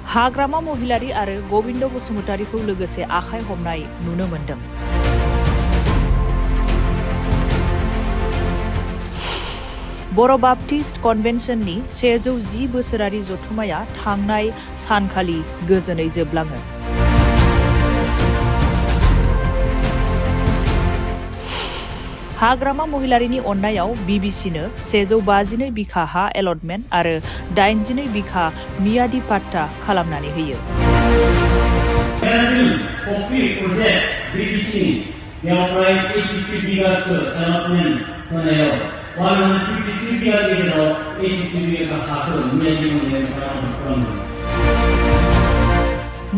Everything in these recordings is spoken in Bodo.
हाग्रामा महिलारि आरो गोविंद बसुमतारीखौ लोगोसे आखाइ हमनाय नुनो मोन्दों। बर' बाप्टिस्ट कन्वेन्शननि 110 बोसोरारि जथुमाया थांनाय सानखालि गोजोनै जोबलाङो। हाग्रामा महिलारिनि अननायाव बीबीसीनो 152 बिखा हा एलटमेन्ट आरो 82 बिखा मियादि पाट्टा खालामनानै होयो।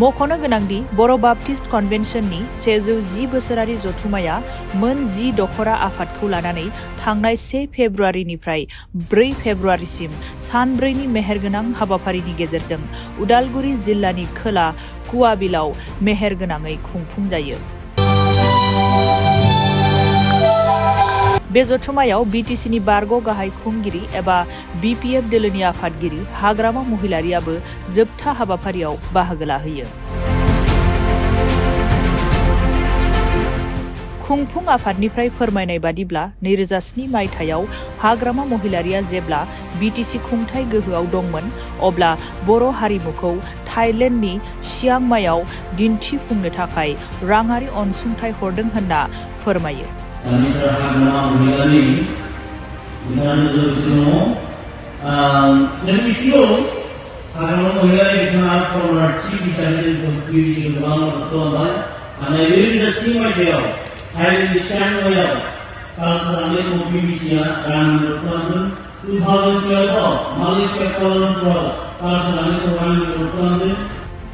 मख'नो गोनांदि बर' बाप्टिस्ट कन्वेन्शननि 110 बोसोरारि जथुमाया मोन 10 दखरा आफादखौ लानानै थांनाय 1 फेब्रुवारिनिफ्राय 4 फेब्रुवारिसिम सानब्रैनि मेहेरगोनां हाबाफारिनि गेजेरजों उदालगुरि जिल्लानि खोला कुवाबिलाव मेहेरगोनाङै खुंफुंजायो। बे जथुमायाव बीटीसीनि बारग' गाहाय खुंगिरि एबा बीपीएफ दोलोनि आफादगिरि हाग्रामा महिलारियाबो जोबथा हाबाफारियाव बाहागो लाहैयो। खुंफुं आफादनिफ्राय फोरमायनाय बादिब्ला 2007 मायथाइयाव हाग्रामा महिलारिया जेब्ला बीटीसी खुंथाय गोहोआव दंमोन अब्ला बर' हारिमुखौ थाइलेण्डनि चियांमायाव दिन्थिफुंनो थाखाय राङारि अनसुंथाइ हरदों होनना फोरमायो।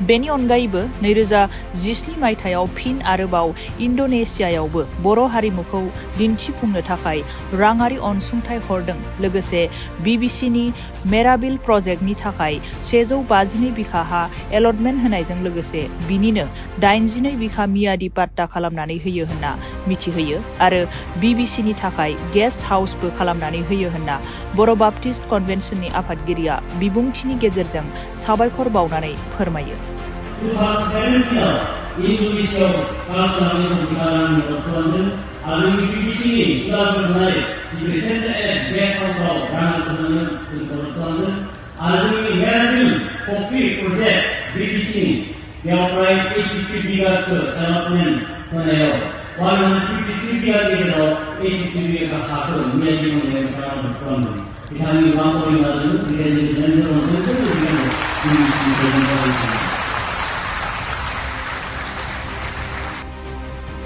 बेनि अनगायैबो 2017 मायथाइयाव फिन आरोबाव इन्डोनेसियायावबो बर' हारिमुखौ दिन्थिफुंनो थाखाय राङारि अनसुंथाइ हरदों। लोगोसे बीबीसीनि मेराबिल प्रजेक्टनि थाखाय 152 बिखा हा एलटमेन्ट होनायजों लोगोसे बिनिनो 82 बिखा मियादि पाट्टा खालामनानै होयो होनना मिथिहोयो आरो बीबीसीनि थाखाय गेस्ट हाउसबो खालामनानै होयो होनना बर' बाप्टिस्ट कन्वेन्शननि आफादगिरिया बिबुंथिनि गेजेरजों साबायखर बावनानै फोरमायो।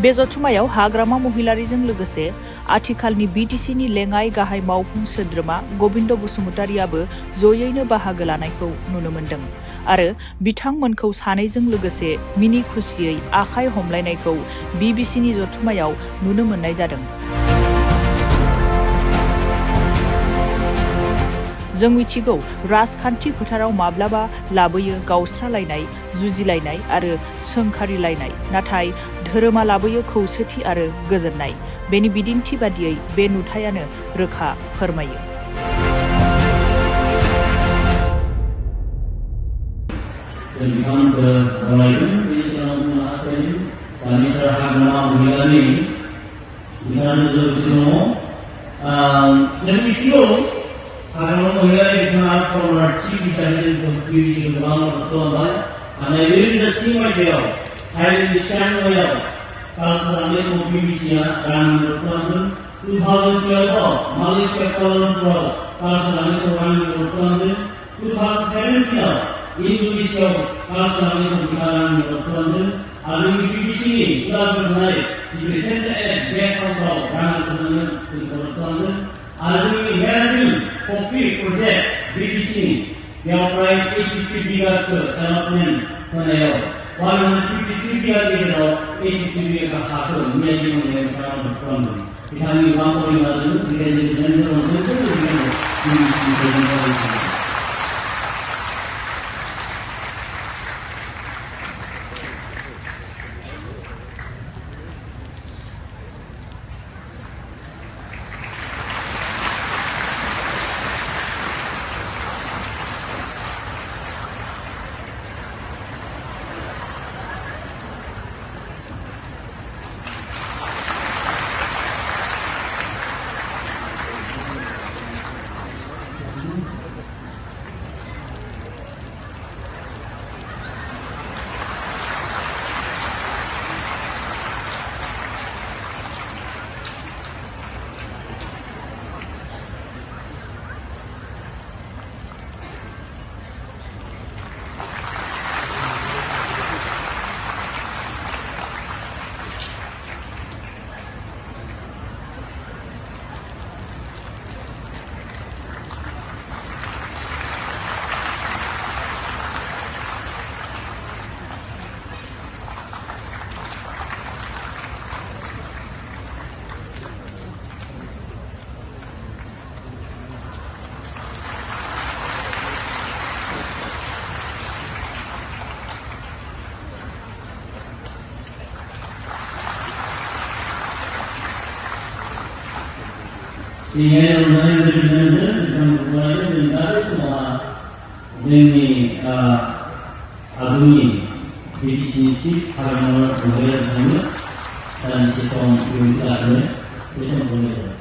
बे जथुमायाव हाग्रामा महिलारिजों लोगोसे आथिखालनि बीटीसीनि लेङाइ गाहाय मावफुं सोद्रोमा गोविंद बसुमतारीयाबो जयैनो बाहागो लानायखौ नुनो मोन्दों आरो बिथांमोनखौ सानैजों लोगोसे मिनि खुसियै आखाइ हमलायनायखौ बीबीसीनि जथुमायाव नुनो मोननाय जादों। जों मिथिगौ राजखान्थि फोथाराव माब्लाबा लाबोयो गावस्रालायनाय, जुजिलायनाय आरो सोंखारिलायनाय, नाथाय धोरोमा लाबोयो खौसेथि आरो गोजोननाय। बेनि बिदिन्थि बादियै बे नुथायानो रोखा फोरमायो। Ingin orang benar-benar dengan berbagai negara semua demi aguni bisnis harga berbagai dan sistem yang kita ada, sistem boleh.